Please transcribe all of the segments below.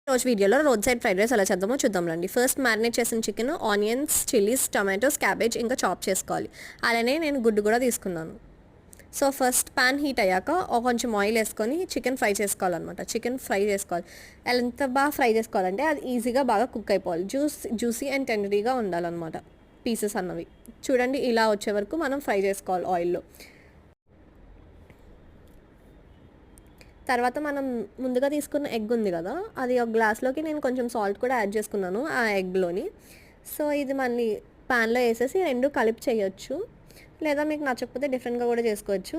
రోజు వీడియోలో road side fried rice ఎలా చేద్దామో చూద్దాం రండి. ఫస్ట్ మ్యారినేట్ చేసిన chicken, onions, chillies, tomatoes, cabbage ఇంకా చాప్ చేసుకోవాలి. అలానే నేను గుడ్డు కూడా తీసుకున్నాను. సో ఫస్ట్ ప్యాన్ హీట్ అయ్యాక కొంచెం ఆయిల్ వేసుకొని చికెన్ ఫ్రై చేసుకోవాలన్నమాట. చికెన్ ఫ్రై చేసుకోవాలి. ఎంత బాగా ఫ్రై చేసుకోవాలంటే అది ఈజీగా బాగా కుక్ అయిపోవాలి. జ్యూసీ అండ్ టెండరీగా ఉండాలన్నమాట పీసెస్ అన్నవి. చూడండి ఇలా వచ్చే వరకు మనం ఫ్రై చేసుకోవాలి ఆయిల్లో. తర్వాత మనం ముందుగా తీసుకున్న ఎగ్ ఉంది కదా, అది ఒక గ్లాస్లోకి నేను కొంచెం సాల్ట్ కూడా యాడ్ చేసుకున్నాను ఆ ఎగ్లోని. సో ఇది మళ్ళీ ప్యాన్లో వేసేసి రెండు కలిపి చేయొచ్చు, లేదా మీకు నచ్చకపోతే డిఫరెంట్గా కూడా చేసుకోవచ్చు.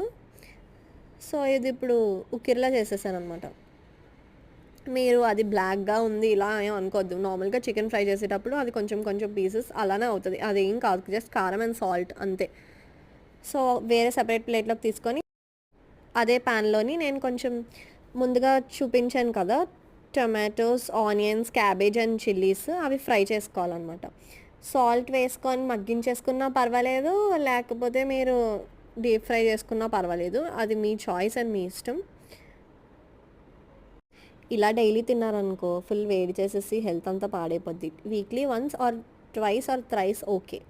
సో ఇది ఇప్పుడు ఉక్కిరిలా చేసేసాను అనమాట. మీరు అది బ్లాక్గా ఉంది ఇలా ఏం అనుకోవద్దు. నార్మల్గా చికెన్ ఫ్రై చేసేటప్పుడు అది కొంచెం కొంచెం పీసెస్ అలానే అవుతుంది, అదేం కాదు, జస్ట్ కారం అండ్ సాల్ట్ అంతే. సో వేరే సపరేట్ ప్లేట్లోకి తీసుకొని అదే ప్యాన్లోని నేను కొంచెం ముందుగా చూపించాను కదా tomatoes, onions, cabbage and chillies, అవి ఫ్రై చేసుకోవాలన్నమాట. సాల్ట్ వేసుకొని మగ్గించేసుకున్నా పర్వాలేదు, లేకపోతే మీరు డీప్ ఫ్రై చేసుకున్నా పర్వాలేదు, అది మీ చాయిస్ అండ్ మీ ఇష్టం. ఇలా డైలీ తిన్నారనుకో ఫుల్ వేడి చేసేసి హెల్త్ అంతా పాడైపోద్ది. Weekly once or twice or thrice okay.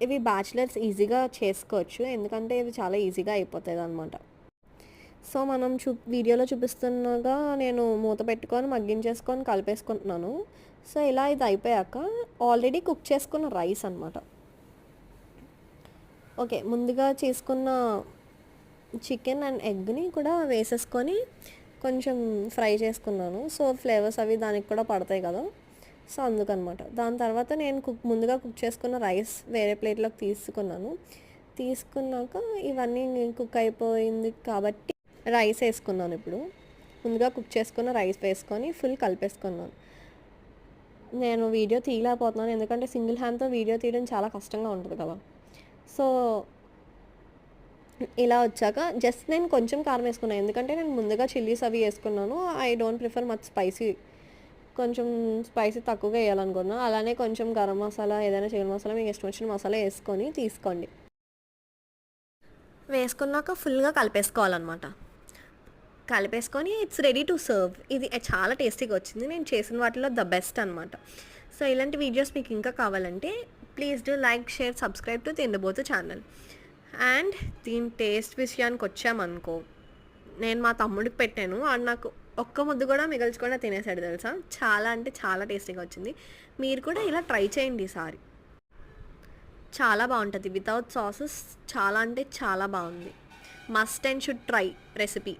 ఇవి బ్యాచిలర్స్ ఈజీగా చేసుకోవచ్చు, ఎందుకంటే ఇవి చాలా ఈజీగా అయిపోతుంది అనమాట. సో మనం వీడియోలో చూపిస్తున్నగా నేను మూత పెట్టుకొని మగ్గించేసుకొని కలిపేసుకుంటున్నాను. సో ఇలా ఇది అయిపోయాక ఆల్రెడీ కుక్ చేసుకున్న రైస్ అనమాట. ఓకే, ముందుగా చేసుకున్న చికెన్ అండ్ ఎగ్ని కూడా వేసేసుకొని కొంచెం ఫ్రై చేసుకున్నాను. సో ఫ్లేవర్స్ అవి దానికి కూడా పడతాయి కదా, సో అందుకనమాట. దాని తర్వాత నేను ముందుగా కుక్ చేసుకున్న రైస్ వేరే ప్లేట్లోకి తీసుకున్నాక ఇవన్నీ కుక్ అయిపోయింది కాబట్టి రైస్ వేసుకున్నాను. ఇప్పుడు ముందుగా కుక్ చేసుకున్న రైస్ వేసుకొని ఫుల్ కలిపేసుకున్నాను. నేను వీడియో తీయలేకపోతున్నాను, ఎందుకంటే సింగిల్ హ్యాండ్తో వీడియో తీయడం చాలా కష్టంగా ఉంటుంది కదా. సో ఇలా వచ్చాక జస్ట్ నేను కొంచెం కారం వేసుకున్నాను, ఎందుకంటే నేను ముందుగా చిల్లీస్ అవి వేసుకున్నాను. I don't prefer much spicy, కొంచెం స్పైసీ తక్కువగా వేయాలనుకున్నా. అలానే కొంచెం గరం మసాలా, ఏదైనా చికెన్ మసాలా మీకు ఇష్టం వచ్చిన మసాలా వేసుకొని తీసుకోండి. వేసుకున్నాక ఫుల్గా కలిపేసుకోవాలన్నమాట. కలిపేసుకొని ఇట్స్ రెడీ టు సర్వ్. ఇది చాలా టేస్టీగా వచ్చింది, నేను చేసిన వాటిలో ద బెస్ట్ అనమాట. సో ఇలాంటి వీడియోస్ మీకు ఇంకా కావాలంటే please do like, share, subscribe to Tindibothu channel. And దీని టేస్ట్ విషయానికి వచ్చామనుకో, నేను మా తమ్ముడికి పెట్టాను, అది నాకు ఒక్క ముద్దు కూడా మిగల్చకుండా తినేసాడు తెలుసా. చాలా అంటే చాలా టేస్టీగా వచ్చింది. మీరు కూడా ఇలా ట్రై చేయండి ఈసారి, చాలా బాగుంటుంది. వితౌట్ సాసెస్ చాలా అంటే చాలా బాగుంది. Must and should try recipe.